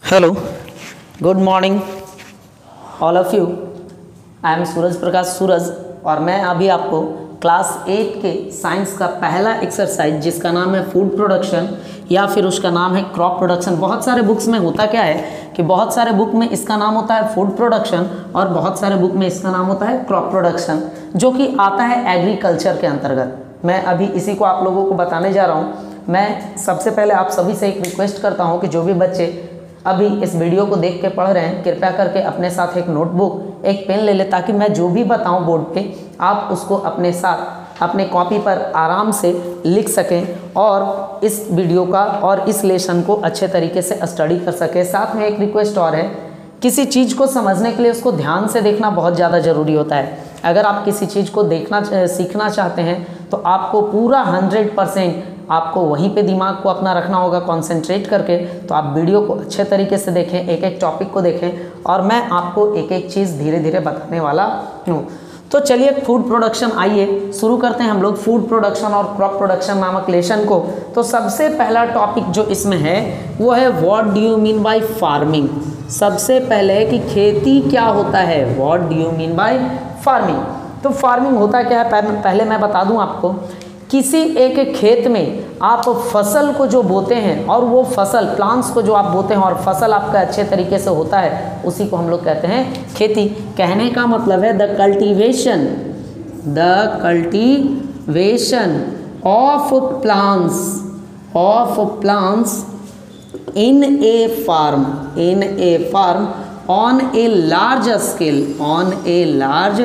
Hello, good morning all of you. I am Suraj Prakash Suraj और मैं अभी आपको क्लास 8 के साइंस का पहला एक्सरसाइज जिसका नाम है फूड प्रोडक्शन या फिर उसका नाम है क्रॉप प्रोडक्शन। बहुत सारे बुक्स में होता क्या है कि बहुत सारे बुक में इसका नाम होता है फूड प्रोडक्शन और बहुत सारे बुक में इसका नाम होता है क्रॉप प्रोडक्शन, जो कि आता है एग्रीकल्चर के अंतर्गत। मैं अभी इसी को आप लोगों को बताने जा रहा हूँ। मैं सबसे पहले आप सभी से एक रिक्वेस्ट करता हूँ कि जो भी बच्चे अभी इस वीडियो को देख के पढ़ रहे हैं, कृपया करके अपने साथ एक नोटबुक एक पेन ले ले, ताकि मैं जो भी बताऊं बोर्ड पे आप उसको अपने साथ अपने कॉपी पर आराम से लिख सकें और इस वीडियो का और इस लेसन को अच्छे तरीके से स्टडी कर सकें। साथ में एक रिक्वेस्ट और है, किसी चीज़ को समझने के लिए उसको ध्यान से देखना बहुत ज़्यादा ज़रूरी होता है। अगर आप किसी चीज़ को सीखना चाहते हैं तो आपको पूरा 100% आपको वहीं पे दिमाग को अपना रखना होगा, कंसंट्रेट करके। तो आप वीडियो को अच्छे तरीके से देखें, एक एक टॉपिक को देखें और मैं आपको एक एक चीज़ धीरे धीरे बताने वाला हूँ। तो चलिए फूड प्रोडक्शन, आइए शुरू करते हैं हम लोग फूड प्रोडक्शन और क्रॉप प्रोडक्शन नामक लेसन को। तो सबसे पहला टॉपिक जो इसमें है वो है what do you mean by farming. सबसे पहले कि खेती क्या होता है, what do you mean by farming. तो फार्मिंग होता क्या है पहले मैं बता दूं आपको। किसी एक खेत में आप फसल को जो बोते हैं और वो फसल प्लांट्स को जो आप बोते हैं और फसल आपका अच्छे तरीके से होता है, उसी को हम लोग कहते हैं खेती। कहने का मतलब है the cultivation of plants in a farm on a large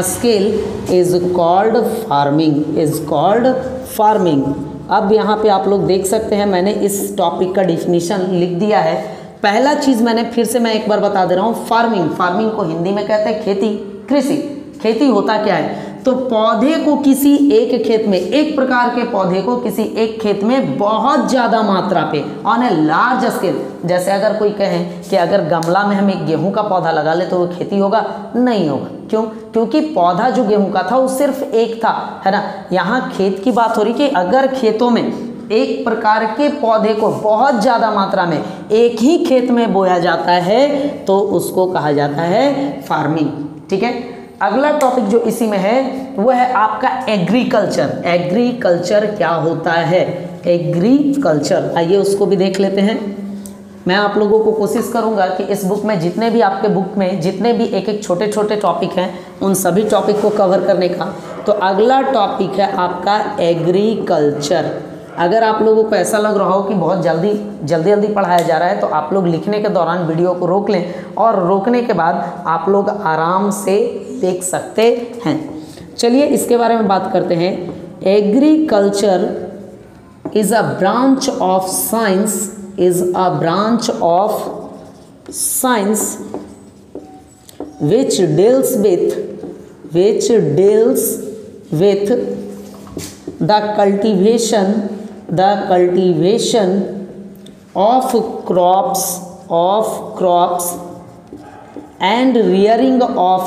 scale is called farming. अब यहाँ पे आप लोग देख सकते हैं, मैंने इस टॉपिक का डिफिनीशन लिख दिया है। पहला चीज़ मैंने फिर से मैं एक बार बता दे रहा हूँ, फार्मिंग को हिंदी में कहते हैं खेती, कृषि। खेती होता क्या है, तो पौधे को किसी एक खेत में, एक प्रकार के पौधे को किसी एक खेत में बहुत ज़्यादा मात्रा पे ऑन ए लार्ज स्केल। जैसे अगर कोई कहे कि अगर गमला में हम एक गेहूं का पौधा लगा ले तो वो खेती होगा? नहीं होगा। क्यों? क्योंकि पौधा जो गेहूं का था वो सिर्फ एक था, है ना। यहाँ खेत की बात हो रही कि अगर खेतों में एक प्रकार के पौधे को बहुत ज़्यादा मात्रा में एक ही खेत में बोया जाता है तो उसको कहा जाता है फार्मिंग। ठीक है, अगला टॉपिक जो इसी में है वो है आपका एग्रीकल्चर। एग्रीकल्चर क्या होता है, एग्रीकल्चर, आइए उसको भी देख लेते हैं। मैं आप लोगों को कोशिश करूंगा कि इस बुक में जितने भी आपके बुक में जितने भी एक एक छोटे छोटे टॉपिक हैं उन सभी टॉपिक को कवर करने का। तो अगला टॉपिक है आपका एग्रीकल्चर। अगर आप लोगों को ऐसा लग रहा हो कि बहुत जल्दी पढ़ाया जा रहा है तो आप लोग लिखने के दौरान वीडियो को रोक लें और रोकने के बाद आप लोग आराम से देख सकते हैं। चलिए इसके बारे में बात करते हैं। Agriculture is a branch of science which deals with the cultivation of crops and rearing of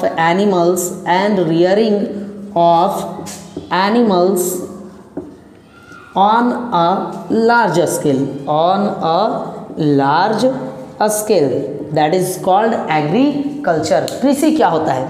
animals on a large scale that is called agriculture। कृषि क्या होता है,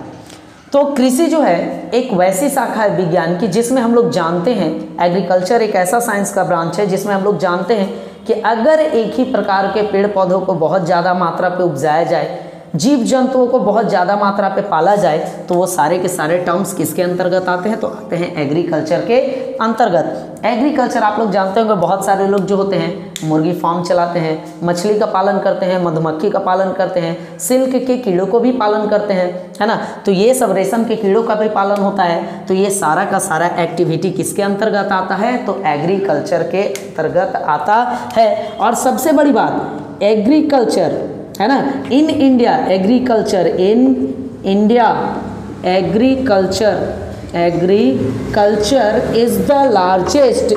तो कृषि जो है एक वैसी शाखा है विज्ञान की जिसमें हम लोग जानते हैं, एग्रीकल्चर एक ऐसा साइंस का ब्रांच है जिसमें हम लोग जानते हैं कि अगर एक ही प्रकार के पेड़ पौधों को बहुत ज़्यादा मात्रा पे उपजाया जाए, जीव जंतुओं को बहुत ज़्यादा मात्रा पे पाला जाए, तो वो सारे के सारे टर्म्स किसके अंतर्गत आते हैं, तो आते हैं एग्रीकल्चर के अंतर्गत। एग्रीकल्चर आप लोग जानते होंगे, बहुत सारे लोग जो होते हैं मुर्गी फार्म चलाते हैं, मछली का पालन करते हैं, मधुमक्खी का पालन करते हैं, सिल्क के कीड़ों को भी पालन करते हैं, है ना। तो ये सब रेशम के कीड़ों का भी पालन होता है। तो ये सारा का सारा एक्टिविटी किसके अंतर्गत आता है, तो एग्रीकल्चर के अंतर्गत आता है। और सबसे बड़ी बात, एग्रीकल्चर है ना, in India agriculture is the largest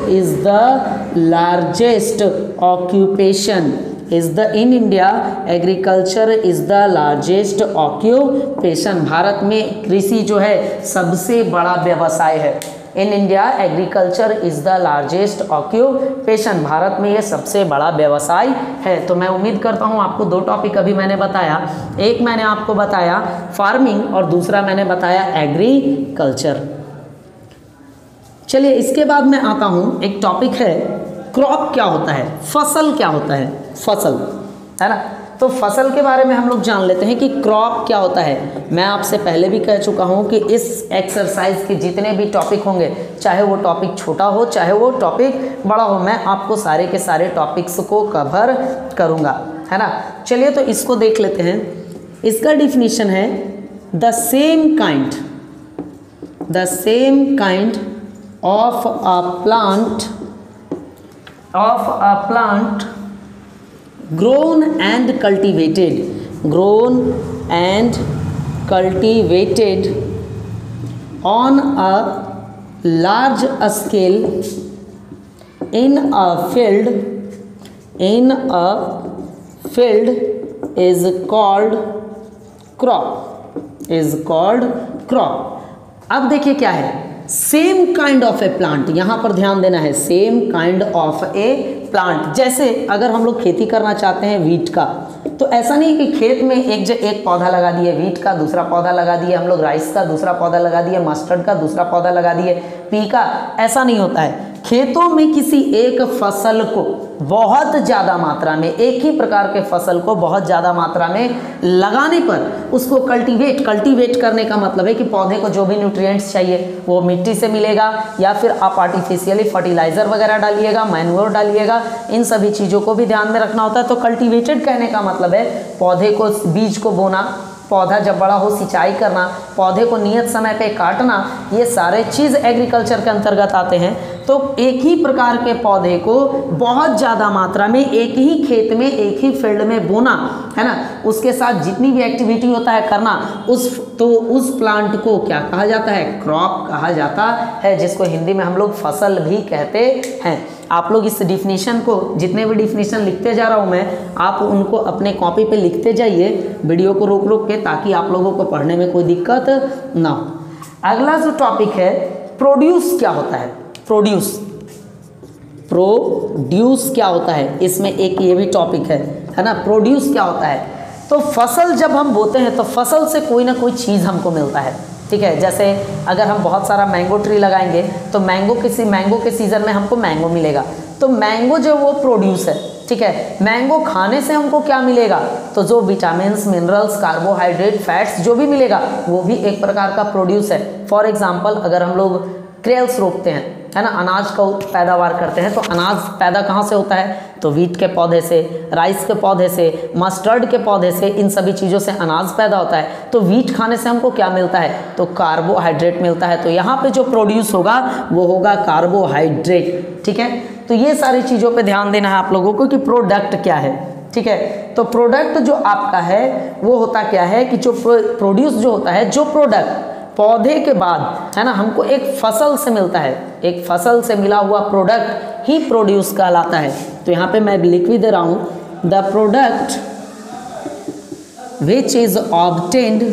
occupation in India agriculture is the largest occupation। Bharat में कृषि जो है सबसे बड़ा व्यवसाय है। In India agriculture is the largest occupation, Bharat में ये सबसे बड़ा व्यवसाय है। तो मैं उम्मीद करता हूँ आपको दो टॉपिक अभी मैंने बताया, एक मैंने आपको बताया फार्मिंग और दूसरा मैंने बताया एग्रीकल्चर। चलिए इसके बाद मैं आता हूँ, एक टॉपिक है क्रॉप क्या होता है, फसल क्या होता है, फसल है ना। तो फसल के बारे में हम लोग जान लेते हैं कि क्रॉप क्या होता है। मैं आपसे पहले भी कह चुका हूं कि इस एक्सरसाइज के जितने भी टॉपिक होंगे, चाहे वो टॉपिक छोटा हो चाहे वो टॉपिक बड़ा हो, मैं आपको सारे के सारे टॉपिक्स को कवर करूंगा, है ना। चलिए तो इसको देख लेते हैं। इसका डिफिनीशन है the same kind of a plant grown and cultivated on a large scale in a field is called crop। अब देखिए क्या है, same kind of A plant, यहां पर ध्यान देना है, same kind of A plant. जैसे अगर हम लोग खेती करना चाहते हैं वीट का, तो ऐसा नहीं कि खेत में एक पौधा लगा दिए वीट का, दूसरा पौधा लगा दिए हम लोग राइस का, दूसरा पौधा लगा दिए मस्टर्ड का, दूसरा पौधा लगा दिए पी का, ऐसा नहीं होता है। खेतों में किसी एक फसल को बहुत ज़्यादा मात्रा में, एक ही प्रकार के फसल को बहुत ज़्यादा मात्रा में लगाने पर उसको कल्टीवेट करने का मतलब है कि पौधे को जो भी न्यूट्रिएंट्स चाहिए वो मिट्टी से मिलेगा, या फिर आप आर्टिफिशियली फर्टिलाइज़र वगैरह डालिएगा, मैन्योर डालिएगा, इन सभी चीज़ों को भी ध्यान में रखना होता है। तो कल्टीवेटेड कहने का मतलब है पौधे को, बीज को बोना, पौधा जब बड़ा हो सिंचाई करना, पौधे को नियत समय पे काटना, ये सारे चीज़ एग्रीकल्चर के अंतर्गत आते हैं। तो एक ही प्रकार के पौधे को बहुत ज़्यादा मात्रा में एक ही खेत में, एक ही फील्ड में बोना, है ना, उसके साथ जितनी भी एक्टिविटी होता है करना, उस प्लांट को क्या कहा जाता है, क्रॉप कहा जाता है, जिसको हिंदी में हम लोग फसल भी कहते हैं। आप लोग इस डिफिनीशन को, जितने भी डिफिनीशन लिखते जा रहा हूँ मैं, आप उनको अपने कॉपी पे लिखते जाइए, वीडियो को रोक के, ताकि आप लोगों को पढ़ने में कोई दिक्कत ना हो। अगला जो टॉपिक है, प्रोड्यूस क्या होता है, प्रोड्यूस क्या होता है, इसमें एक ये भी टॉपिक है ना, प्रोड्यूस क्या होता है। तो फसल जब हम बोते हैं तो फसल से कोई ना कोई चीज़ हमको मिलता है, ठीक है। जैसे अगर हम बहुत सारा मैंगो ट्री लगाएंगे तो मैंगो के सीज़न में हमको मैंगो मिलेगा, तो मैंगो जो वो प्रोड्यूस है, ठीक है। मैंगो खाने से हमको क्या मिलेगा, तो जो विटामिन्स, मिनरल्स, कार्बोहाइड्रेट, फैट्स जो भी मिलेगा वो भी एक प्रकार का प्रोड्यूस है। फॉर एग्जांपल अगर हम लोग क्रेल्स रोपते हैं, है ना, अनाज का पैदावार करते हैं, तो अनाज पैदा कहाँ से होता है, तो वीट के पौधे से, राइस के पौधे से, मस्टर्ड के पौधे से, इन सभी चीज़ों से अनाज पैदा होता है। तो वीट खाने से हमको क्या मिलता है, तो कार्बोहाइड्रेट मिलता है। तो यहाँ पे जो प्रोड्यूस होगा वो होगा कार्बोहाइड्रेट, ठीक है। तो ये सारी चीज़ों पे ध्यान देना है आप लोगों को कि प्रोडक्ट क्या है, ठीक है। तो प्रोडक्ट जो आपका है वो होता क्या है कि जो प्रोड्यूस जो होता है, जो प्रोडक्ट पौधे के बाद, है ना, हमको एक फसल से मिलता है, एक फसल से मिला हुआ प्रोडक्ट ही प्रोड्यूस कहलाता है। तो यहाँ पे मैं लिख भी दे रहा हूँ, the product which is obtained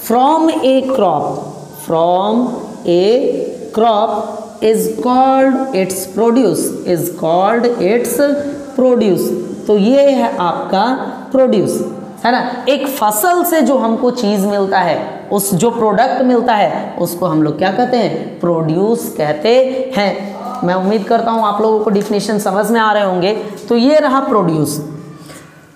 from A crop is called its produce. तो ये है आपका प्रोड्यूस, है ना। एक फसल से जो हमको चीज़ मिलता है, उस जो प्रोडक्ट मिलता है, उसको हम लोग क्या कहते हैं, प्रोड्यूस कहते हैं। मैं उम्मीद करता हूँ आप लोगों को डिफिनीशन समझ में आ रहे होंगे। तो ये रहा प्रोड्यूस।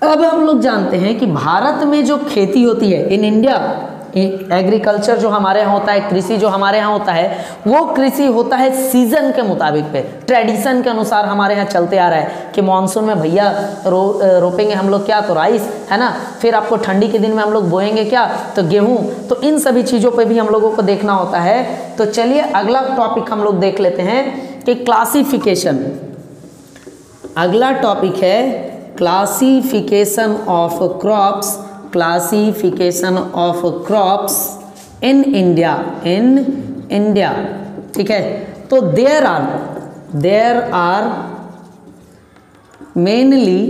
अब हम लोग जानते हैं कि भारत में जो खेती होती है, इन इंडिया एग्रीकल्चर जो हमारे यहाँ होता है, कृषि जो हमारे यहाँ होता है, वो कृषि होता है सीजन के मुताबिक पे, ट्रेडिशन के अनुसार हमारे यहाँ चलते आ रहा है कि मानसून में भैया रोपेंगे हम लोग क्या, तो राइस, है ना। फिर आपको ठंडी के दिन में हम लोग बोएंगे क्या, तो गेहूँ। तो इन सभी चीज़ों पे भी हम लोगों को देखना होता है। तो चलिए अगला टॉपिक हम लोग देख लेते हैं कि क्लासिफिकेशन। अगला टॉपिक है classification of crops in India, ठीक है। तो there are mainly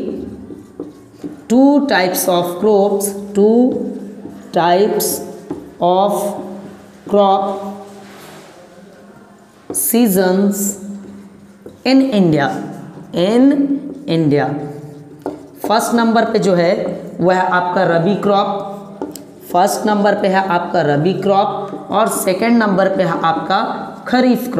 two types of crop seasons in India. First number पे जो है वह है आपका रबी क्रॉप, फर्स्ट नंबर पे है आपका रबी क्रॉप और सेकंड नंबर पे है आपका खरीफ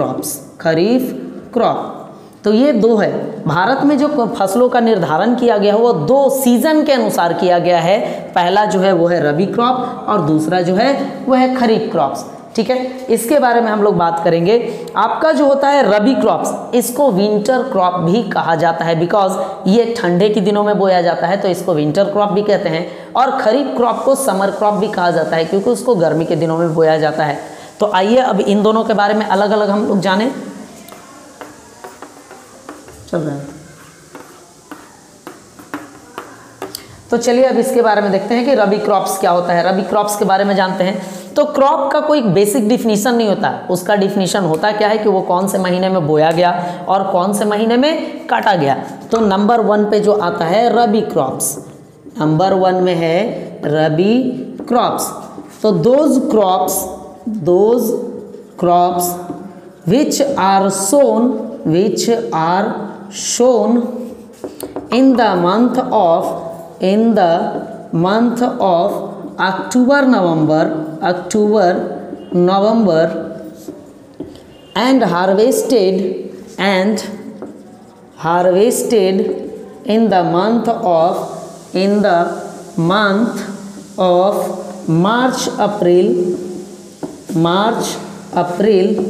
क्रॉप। तो ये दो है। भारत में जो फसलों का निर्धारण किया गया है वो दो सीजन के अनुसार किया गया है। पहला जो है वो है रबी क्रॉप और दूसरा जो है वो है खरीफ क्रॉप्स। ठीक है, इसके बारे में हम लोग बात करेंगे। आपका जो होता है रबी क्रॉप्स, इसको विंटर क्रॉप भी कहा जाता है, बिकॉज ये ठंडे के दिनों में बोया जाता है तो इसको विंटर क्रॉप भी कहते हैं। और खरीफ क्रॉप को समर क्रॉप भी कहा जाता है क्योंकि उसको गर्मी के दिनों में बोया जाता है। तो आइए अब इन दोनों के बारे में अलग अलग हम लोग जाने। चल रहा है तो चलिए अब इसके बारे में देखते हैं कि रबी क्रॉप्स क्या होता है। रबी क्रॉप्स के बारे में जानते हैं। तो क्रॉप का कोई बेसिक डिफिनीशन नहीं होता, उसका डिफिनीशन होता क्या है कि वो कौन से महीने में बोया गया और कौन से महीने में काटा गया। तो नंबर 1 पे जो आता है रबी क्रॉप्स, नंबर 1 में है रबी क्रॉप्स। तो those crops which are sown in the month of October, November and harvested in the month of March, April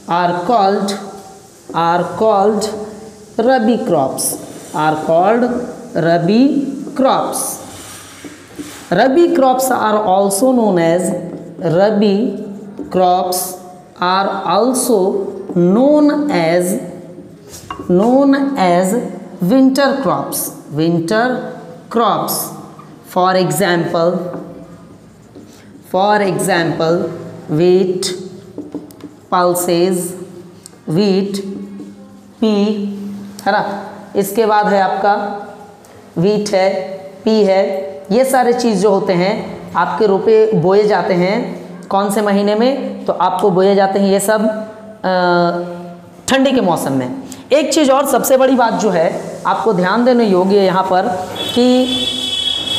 are called Rabi crops. Rabi crops are also known as winter crops. For example, wheat, pulses, pea, है ना। इसके बाद है आपका wheat है, P है। ये सारे चीज़ जो होते हैं आपके रोपे बोए जाते हैं कौन से महीने में, तो आपको बोए जाते हैं ये सब ठंडी के मौसम में। एक चीज़ और सबसे बड़ी बात जो है आपको ध्यान देने योग्य है यहाँ पर कि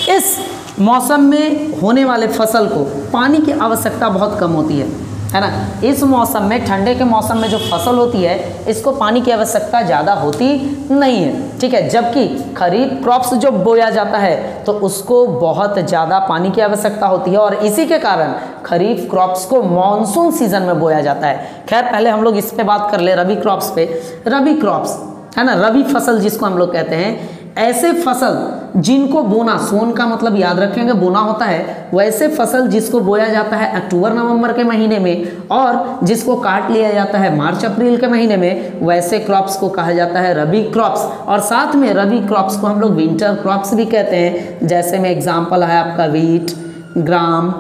इस मौसम में होने वाले फसल को पानी की आवश्यकता बहुत कम होती है ना। इस मौसम में, ठंडे के मौसम में जो फसल होती है इसको पानी की आवश्यकता ज़्यादा होती नहीं है। ठीक है, जबकि खरीफ क्रॉप्स जो बोया जाता है तो उसको बहुत ज़्यादा पानी की आवश्यकता होती है और इसी के कारण खरीफ क्रॉप्स को मॉनसून सीजन में बोया जाता है। खैर पहले हम लोग इस पे बात कर ले रबी क्रॉप्स पे। रबी क्रॉप्स है ना, रबी फसल जिसको हम लोग कहते हैं, ऐसे फसल जिनको बोना, सोन का मतलब याद रखेंगे बोना होता है, वैसे फसल जिसको बोया जाता है अक्टूबर नवंबर के महीने में और जिसको काट लिया जाता है मार्च अप्रैल के महीने में, वैसे क्रॉप्स को कहा जाता है रबी क्रॉप्स। और साथ में रबी क्रॉप्स को हम लोग विंटर क्रॉप्स भी कहते हैं। जैसे में एग्जाम्पल है आपका वीट, ग्राम,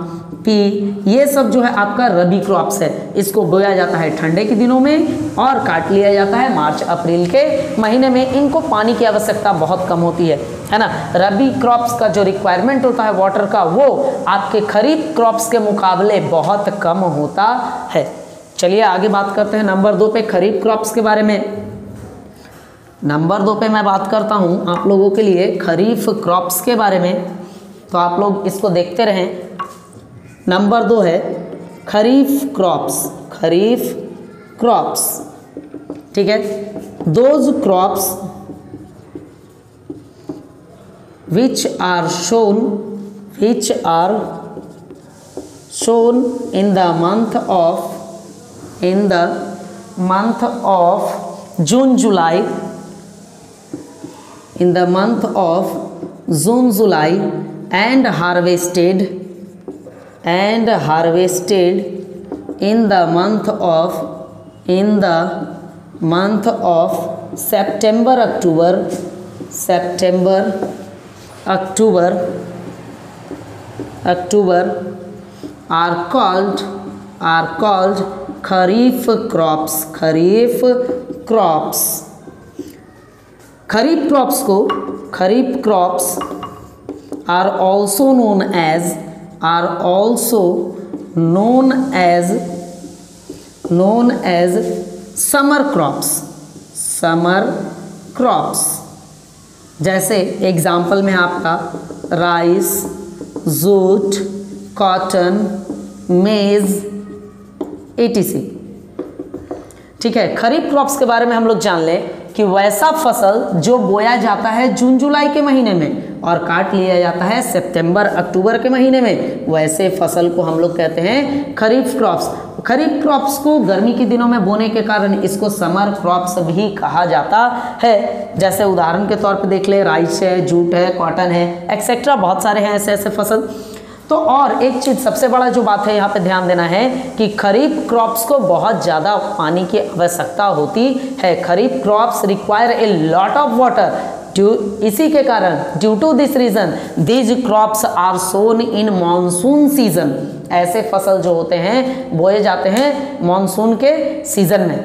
पी, ये सब जो है आपका रबी क्रॉप्स है। इसको बोया जाता है ठंडे के दिनों में और काट लिया जाता है मार्च अप्रैल के महीने में। इनको पानी की आवश्यकता बहुत कम होती है ना। रबी क्रॉप्स का जो रिक्वायरमेंट होता है वाटर का, वो आपके खरीफ क्रॉप्स के मुकाबले बहुत कम होता है। चलिए आगे बात करते हैं नंबर 2 पे खरीफ क्रॉप्स के बारे में। नंबर 2 पे मैं बात करता हूँ आप लोगों के लिए खरीफ क्रॉप्स के बारे में, तो आप लोग इसको देखते रहें। नंबर 2 है खरीफ क्रॉप्स। ठीक है, those crops which are shown in the month of June, July, and harvested in the month of September, October are called kharif crops. Kharif crops are also known as summer crops। जैसे example में आपका rice, jute, cotton, मेज etc। ठीक है, kharif crops के बारे में हम लोग जान लें कि वैसा फसल जो बोया जाता है जून जुलाई के महीने में और काट लिया जाता है सितंबर अक्टूबर के महीने में, वैसे फसल को हम लोग कहते हैं खरीफ क्रॉप्स। खरीफ क्रॉप्स को गर्मी के दिनों में बोने के कारण इसको समर क्रॉप्स भी कहा जाता है। जैसे उदाहरण के तौर पे देख ले, राइस है, जूट है, कॉटन है, एक्सेट्रा बहुत सारे हैं ऐसे ऐसे फसल। तो और एक चीज़ सबसे बड़ा जो बात है यहाँ पे ध्यान देना है कि खरीफ क्रॉप्स को बहुत ज़्यादा पानी की आवश्यकता होती है। Kharif crops require a lot of water. इसी के कारण due to this reason these crops are sown in monsoon season. ऐसे फसल जो होते हैं बोए जाते हैं मानसून के सीजन में।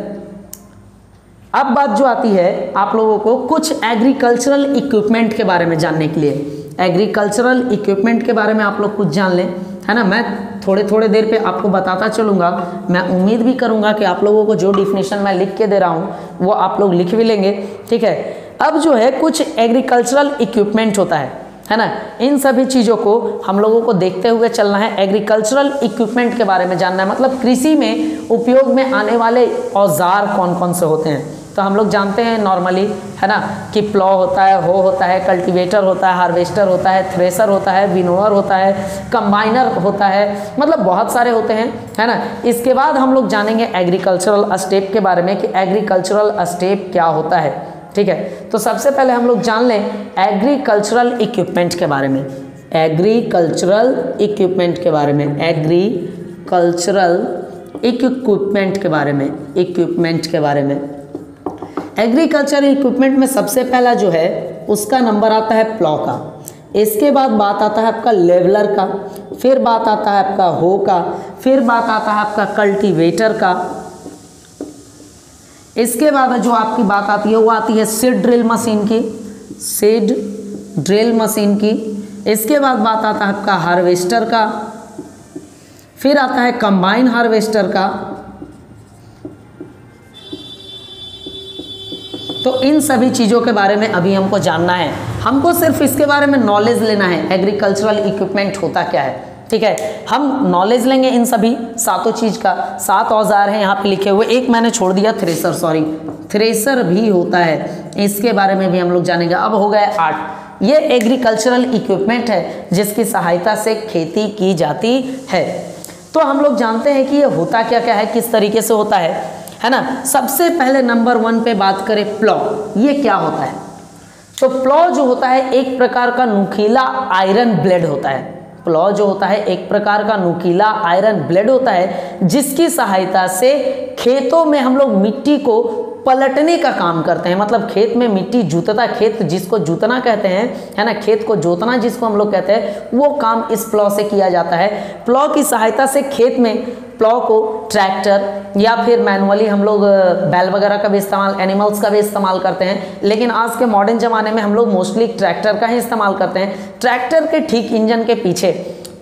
अब बात जो आती है आप लोगों को कुछ एग्रीकल्चरल इक्विपमेंट के बारे में जानने के लिए। एग्रीकल्चरल इक्विपमेंट के बारे में आप लोग कुछ जान लें, है ना। मैं थोड़े देर पे आपको बताता चलूँगा। मैं उम्मीद भी करूँगा कि आप लोगों को जो डिफिनेशन मैं लिख के दे रहा हूँ वो आप लोग लिख भी लेंगे। ठीक है, अब जो है कुछ एग्रीकल्चरल इक्विपमेंट होता है ना। इन सभी चीज़ों को हम लोगों को देखते हुए चलना है। एग्रीकल्चरल इक्विपमेंट के बारे में जानना है, मतलब कृषि में उपयोग में आने वाले औजार कौन कौन से होते हैं। तो हम लोग जानते हैं नॉर्मली, है ना, कि प्लॉ होता है, हो होता है, कल्टीवेटर होता है, हार्वेस्टर होता है, थ्रेसर होता है, विनोअर होता है, कंबाइनर होता है, मतलब बहुत सारे होते हैं, है ना। इसके बाद हम लोग जानेंगे एग्रीकल्चरल स्टेप के बारे में कि एग्रीकल्चरल स्टेप क्या होता है। ठीक है, तो सबसे पहले हम लोग जान लें एग्रीकल्चरल इक्विपमेंट के बारे में। एग्रीकल्चरल इक्विपमेंट के बारे में, एग्रीकल्चरल इक्विपमेंट के बारे में, इक्विपमेंट के बारे में। एग्रीकल्चरल इक्विपमेंट में सबसे पहला जो है उसका नंबर आता है प्लॉ का। इसके बाद बात आता है आपका लेवलर का, फिर बात आता है आपका हो का, फिर बात आता है आपका कल्टीवेटर का। इसके बाद जो आपकी बात आती है वो आती है सीड ड्रिल मशीन की, सीड ड्रिल मशीन की। इसके बाद बात आता है आपका हार्वेस्टर का, फिर आता है कंबाइन हार्वेस्टर का। तो इन सभी चीज़ों के बारे में अभी हमको जानना है, हमको सिर्फ इसके बारे में नॉलेज लेना है एग्रीकल्चरल इक्विपमेंट होता क्या है। ठीक है, हम नॉलेज लेंगे इन सभी सातों चीज़ का। 7 औजार हैं यहाँ पे लिखे हुए, एक मैंने छोड़ दिया थ्रेसर, सॉरी, थ्रेसर भी होता है, इसके बारे में भी हम लोग जानेंगे। अब हो गए 8। ये एग्रीकल्चरल इक्विपमेंट है जिसकी सहायता से खेती की जाती है। तो हम लोग जानते हैं कि ये होता क्या क्या है, किस तरीके से होता है ना। सबसे पहले नंबर 1 पे बात करें प्लॉ, ये क्या होता है। तो प्लॉ जो होता है एक प्रकार का नुकीला आयरन ब्लेड होता है। प्लॉ जो होता है एक प्रकार का नुकीला आयरन ब्लेड होता है जिसकी सहायता से खेतों में हम लोग मिट्टी को पलटने का काम करते हैं। मतलब खेत में मिट्टी जोतना, खेत जिसको जोतना कहते हैं, है ना, खेत को जोतना जिसको हम लोग कहते हैं, वो काम इस प्लॉ से किया जाता है। प्लॉ की सहायता से खेत में प्लॉ को ट्रैक्टर या फिर मैनुअली हम लोग बैल वगैरह का भी इस्तेमाल, एनिमल्स का भी इस्तेमाल करते हैं, लेकिन आज के मॉडर्न ज़माने में हम लोग मोस्टली ट्रैक्टर का ही इस्तेमाल करते हैं। ट्रैक्टर के ठीक इंजन के पीछे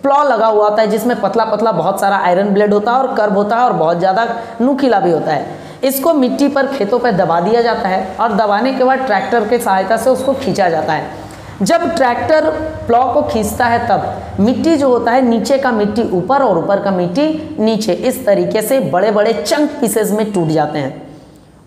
प्लॉ लगा हुआ होता है जिसमें पतला पतला बहुत सारा आयरन ब्लेड होता है और कर्व होता है और बहुत ज़्यादा नुकीला भी होता है। इसको मिट्टी पर खेतों पर दबा दिया जाता है और दबाने के बाद ट्रैक्टर की सहायता से उसको खींचा जाता है। जब ट्रैक्टर प्लॉ को खींचता है तब मिट्टी जो होता है, नीचे का मिट्टी ऊपर और ऊपर का मिट्टी नीचे, इस तरीके से बड़े बड़े चंक पीसेज में टूट जाते हैं।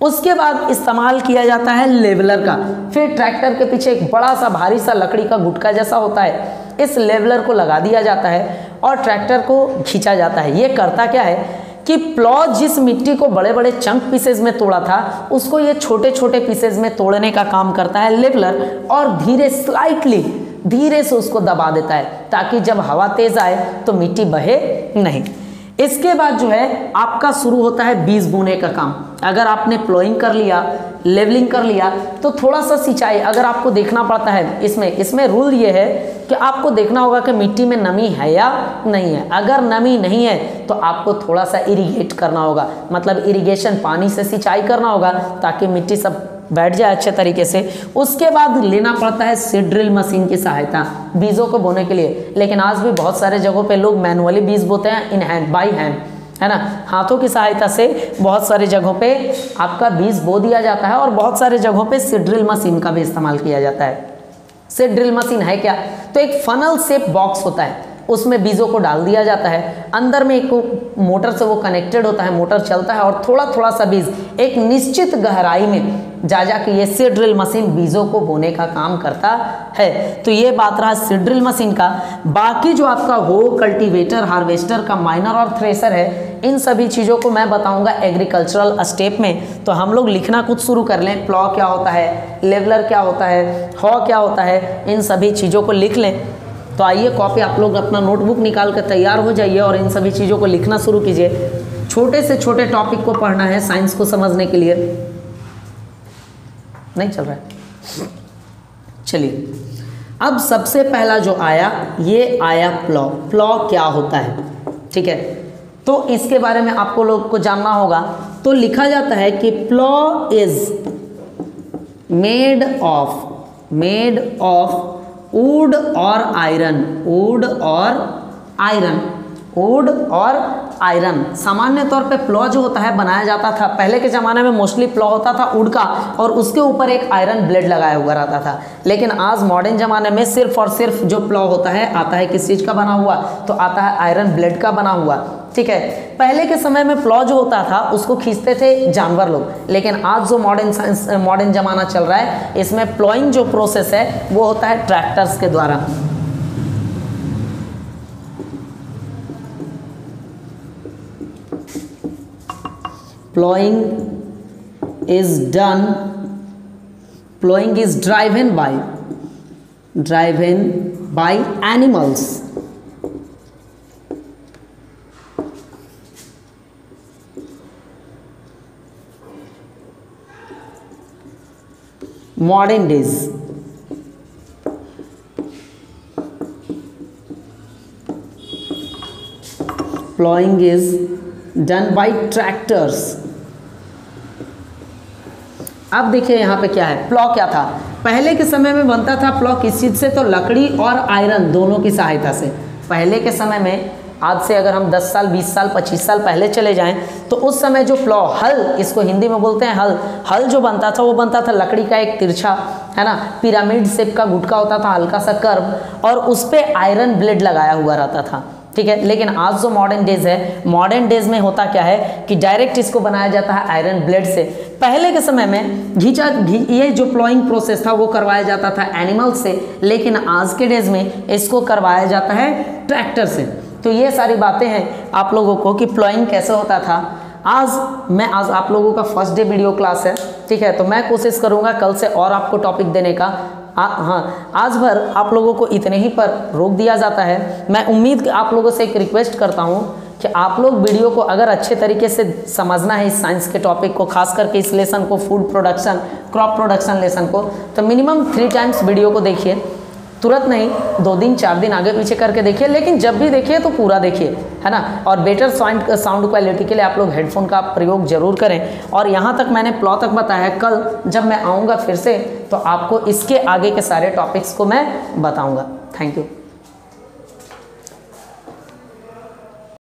उसके बाद इस्तेमाल किया जाता है लेवलर का। फिर ट्रैक्टर के पीछे एक बड़ा सा भारी सा लकड़ी का गुटका जैसा होता है, इस लेवलर को लगा दिया जाता है और ट्रैक्टर को खींचा जाता है। ये करता क्या है कि प्लॉ जिस मिट्टी को बड़े बड़े चंक पीसेज में तोड़ा था उसको ये छोटे छोटे पीसेज में तोड़ने का काम करता है लेवलर, और धीरे से उसको दबा देता है ताकि जब हवा तेज आए तो मिट्टी बहे नहीं। इसके बाद जो है आपका शुरू होता है बीज बोने का काम। अगर आपने प्लॉइंग कर लिया, लेवलिंग कर लिया, तो थोड़ा सा सिंचाई अगर आपको देखना पड़ता है। इसमें रूल ये है कि आपको देखना होगा कि मिट्टी में नमी है या नहीं है। अगर नमी नहीं है तो आपको थोड़ा सा इरिगेट करना होगा, मतलब इरिगेशन, पानी से सिंचाई करना होगा ताकि मिट्टी सब बैठ जाए अच्छे तरीके से। उसके बाद लेना पड़ता है सीड ड्रिल मशीन की सहायता बीजों को बोने के लिए। लेकिन आज भी बहुत सारे जगहों पे लोग मैनुअली बीज बोते हैं, इन हैंड, बाई हैंड, है ना, हाथों की सहायता से बहुत सारी जगहों पे आपका बीज बो दिया जाता है। और बहुत सारे जगहों पे सीड ड्रिल मशीन का भी इस्तेमाल किया जाता है। सीड ड्रिल मशीन है क्या? तो एक फनल शेप बॉक्स होता है, उसमें बीजों को डाल दिया जाता है, अंदर में एक मोटर से वो कनेक्टेड होता है, मोटर चलता है और थोड़ा थोड़ा सा बीज एक निश्चित गहराई में जा के ये सीड ड्रिल मशीन बीजों को बोने का काम करता है। तो ये बात रहा सीड ड्रिल मशीन का। बाकी जो आपका हो कल्टीवेटर, हार्वेस्टर, कंबाइनर और थ्रेशर है, इन सभी चीज़ों को मैं बताऊंगा एग्रीकल्चरल स्टेप में। तो हम लोग लिखना कुछ शुरू कर लें। प्लॉ क्या होता है, लेवलर क्या होता है, हॉ क्या होता है, इन सभी चीज़ों को लिख लें। तो आइए कॉपी आप लोग अपना नोटबुक निकाल कर तैयार हो जाइए और इन सभी चीज़ों को लिखना शुरू कीजिए। छोटे से छोटे टॉपिक को पढ़ना है साइंस को समझने के लिए। नहीं चल रहा है, चलिए। अब सबसे पहला जो आया, ये आया प्लॉ। प्लॉ क्या होता है, ठीक है, तो इसके बारे में आपको लोग को जानना होगा। तो लिखा जाता है कि plough is made of would और आयरन, वुड और आयरन, वुड और आयरन। सामान्य तौर पे प्लॉ जो होता है बनाया जाता था, पहले के ज़माने में मोस्टली प्लॉ होता था वुड का और उसके ऊपर एक आयरन ब्लेड लगाया हुआ रहता था। लेकिन आज मॉडर्न ज़माने में सिर्फ और सिर्फ जो प्लॉ होता है आता है किस चीज़ का बना हुआ, तो आता है आयरन ब्लेड का बना हुआ, ठीक है। पहले के समय में प्लॉ जो होता था उसको खींचते थे जानवर लोग, लेकिन आज जो मॉडर्न ज़माना चल रहा है इसमें प्लॉइंग जो प्रोसेस है वो होता है ट्रैक्टर्स के द्वारा। Plowing is driven by animals. Modern days. Plowing is done by tractors. अब देखिए यहाँ पे क्या है, प्लॉ क्या था। पहले के समय में बनता था प्लॉ किस चीज़ से, तो लकड़ी और आयरन दोनों की सहायता से। पहले के समय में, आज से अगर हम 10 साल 20 साल 25 साल पहले चले जाएं, तो उस समय जो प्लॉ, हल, इसको हिंदी में बोलते हैं हल, हल जो बनता था वो बनता था लकड़ी का एक तिरछा, है ना, पिरामिड शेप का गुटका होता था, हल्का सा कर्व, और उस पर आयरन ब्लेड लगाया हुआ रहता था, ठीक है। लेकिन आज जो मॉडर्न डेज है, मॉडर्न डेज में होता क्या है कि डायरेक्ट इसको बनाया जाता है आयरन ब्लेड से। पहले के समय में ये जो प्लॉइंग प्रोसेस था वो करवाया जाता था एनिमल से, लेकिन आज के डेज में इसको करवाया जाता है ट्रैक्टर से। तो ये सारी बातें हैं आप लोगों को कि प्लॉइंग कैसे होता था। आज आप लोगों का फर्स्ट डे वीडियो क्लास है, ठीक है, तो मैं कोशिश करूँगा कल से और आपको टॉपिक देने का। हाँ, आज भर आप लोगों को इतने ही पर रोक दिया जाता है। मैं उम्मीद आप लोगों से एक रिक्वेस्ट करता हूँ कि आप लोग वीडियो को अगर अच्छे तरीके से समझना है, इस साइंस के टॉपिक को, खास करके इस लेसन को, food production, crop production lesson को, तो मिनिमम 3 टाइम्स वीडियो को देखिए। तुरंत नहीं, 2 दिन 4 दिन आगे पीछे करके देखिए, लेकिन जब भी देखिए तो पूरा देखिए, है ना। और बेटर साउंड क्वालिटी के लिए आप लोग हेडफोन का प्रयोग जरूर करें। और यहाँ तक मैंने प्लॉ तक बताया है, कल जब मैं आऊँगा फिर से तो आपको इसके आगे के सारे टॉपिक्स को मैं बताऊँगा। Thank you.